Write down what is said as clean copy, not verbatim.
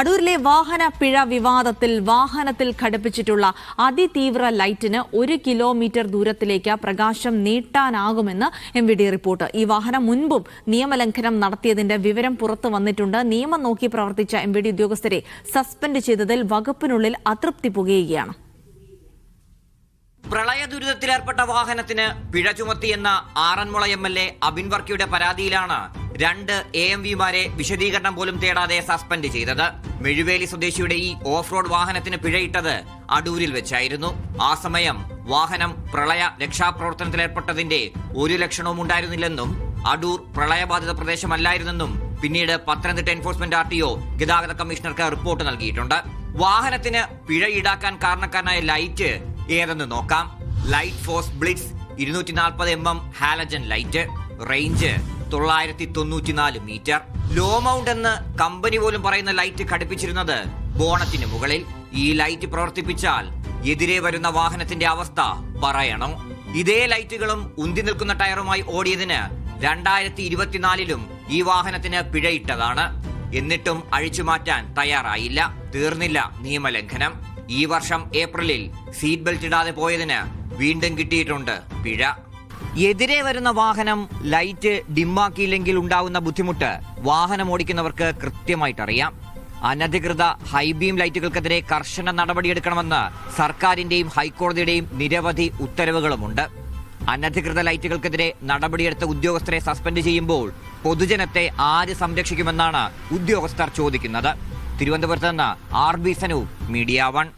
അടൂരിലെ വാഹന പിഴ വിവാദത്തിൽ വാഹനത്തിൽ ഘടിപ്പിച്ചിട്ടുള്ള അതിതീവ്ര ലൈറ്റിന് 1 കിലോമീറ്റർ ദൂരത്തിലേക്ക് പ്രകാശം നീട്ടാനാകുമെന്ന് MVD റിപ്പോർട്ട്. ഈ വാഹനം മുൻപും നിയമലംഘനം നടത്തിയതിന്റെ വിവരം പുറത്തു വന്നിട്ടുണ്ട്. നിയമം നോക്കി പ്രവർത്തിച്ച MVD ഉദ്യോഗസ്ഥരെ സസ്പെൻഡ് ചെയ്തതിൽ വകുപ്പിനുള്ളിൽ അതൃപ്തി പുകയുകയാണ്. പ്രളയ ദുരിതത്തിലേർപ്പെട്ട വാഹനത്തിന് പിഴ ചുമത്തിയെന്ന ആറന്മുള MLA അബിൻ വർക്കിയുടെ പരാതിയിലാണ് 2 AMVമാരെ വിശദീകരണം പോലും തേടാതെ സസ്പെൻഡ് ചെയ്തത്. മെഴുവേലി സ്വദേശിയുടെ ഈ ഓഫ് റോഡ് വാഹനത്തിന് പിഴയിട്ടത് അടൂരിൽ വെച്ചായിരുന്നു. ആ സമയം വാഹനം പ്രളയ രക്ഷാപ്രവർത്തനത്തിലേർപ്പെട്ടതിന്റെ ഒരു ലക്ഷണവും ഉണ്ടായിരുന്നില്ലെന്നും അടൂർ പ്രളയബാധിത പ്രദേശമല്ലായിരുന്നെന്നും പിന്നീട് പത്തനംതിട്ട എൻഫോഴ്സ്മെന്റ് RTO ഗതാഗത കമ്മീഷണർക്ക് റിപ്പോർട്ട് നൽകിയിട്ടുണ്ട്. വാഹനത്തിന് പിഴ ഈടാക്കാൻ കാരണക്കാരനായ ലൈറ്റ് ഏതെന്ന് നോക്കാം. Light force blitz 240 mm halogen light, range 994 metre. Low mount എന്ന് കമ്പനി പോലും പറയുന്ന ലൈറ്റ് ഘടിപ്പിച്ചിരുന്നത് ബോണറ്റിന് മുകളിൽ. ഈ ലൈറ്റ് പ്രവർത്തിപ്പിച്ചാൽ എതിരെ വരുന്ന വാഹനത്തിന്റെ അവസ്ഥ പറയണോ? ഇതേ ലൈറ്റുകളും ഉന്തി നിൽക്കുന്ന ടയറുമായി ഓടിയതിന് 2024 ഈ വാഹനത്തിന് പിഴയിട്ടതാണ്. എന്നിട്ടും അഴിച്ചുമാറ്റാൻ തയ്യാറായില്ല. തീർന്നില്ല നിയമലംഘനം. ഈ വർഷം ഏപ്രിലിൽ സീറ്റ് ബെൽറ്റ് ഇടാതെ പോയതിന് വീണ്ടും കിട്ടിയിട്ടുണ്ട് പിഴ. എതിരെ വരുന്ന വാഹനം ലൈറ്റ് ഡിമ്മാക്കിയില്ലെങ്കിൽ ഉണ്ടാവുന്ന ബുദ്ധിമുട്ട് വാഹനം ഓടിക്കുന്നവർക്ക് കൃത്യമായിട്ടറിയാം. അനധികൃത ഹൈബീം ലൈറ്റുകൾക്കെതിരെ കർശന നടപടിയെടുക്കണമെന്ന് സർക്കാരിന്റെയും ഹൈക്കോടതിയുടെയും നിരവധി ഉത്തരവുകളുമുണ്ട്. അനധികൃത ലൈറ്റുകൾക്കെതിരെ നടപടിയെടുത്ത ഉദ്യോഗസ്ഥരെ സസ്പെൻഡ് ചെയ്യുമ്പോൾ പൊതുജനത്തെ ആര് സംരക്ഷിക്കുമെന്നാണ് ഉദ്യോഗസ്ഥർ ചോദിക്കുന്നത്. തിരുവനന്തപുരത്ത് നിന്ന് RB സനൂപ്, മീഡിയ 1.